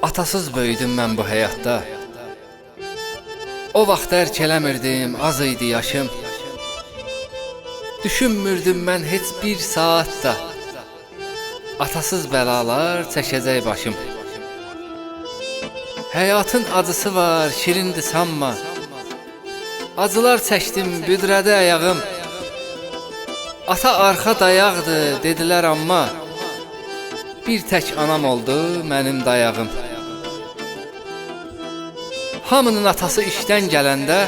Atasız böyüdüm mən bu həyatda. O vaxt dərk eləmirdim, az idi yaşım. Düşünmürdüm mən heç bir saat da atasız bəlalar çəkəcək başım. Həyatın acısı var, şirindir sanma. Acılar çəkdim, büdrədi ayağım. Ata arxa dayaqdı dedilər amma bir tək anam oldu mənim dayağım. Hamının atası işdən gələndə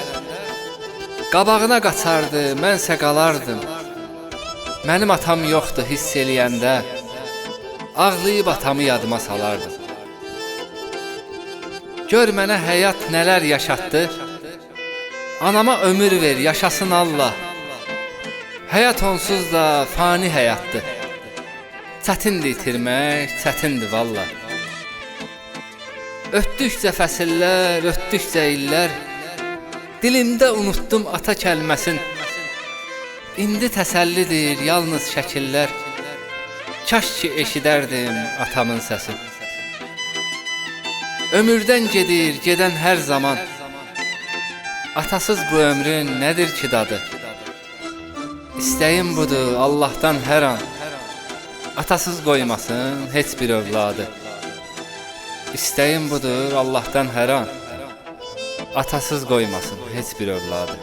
qabağına qaçardı, mənsə qalardım. Mənim atam yoxdur hiss eləyəndə ağlayıb atamı yadıma salardım. Gör mənə həyat nələr yaşatdı. Anama ömür ver, yaşasın Allah. Həyat onsuz da fani həyatdır. Çətindir itirmək, çətindir valla. Ötdükcə fəsillər, ötdükcə illər, dilimdə unutdum ata kəlməsin. İndi təsəllidir yalnız şəkillər. Kaş ki eşidərdim atamın səsi. Ömürdən gedir, gedən hər zaman. Atasız bu ömrün nədir ki dadı? İstəyim budur Allahdan hər an, atasız qoymasın heç bir övladı. İstəyim budur Allahdan hər an, atasız qoymasın heç bir övladı.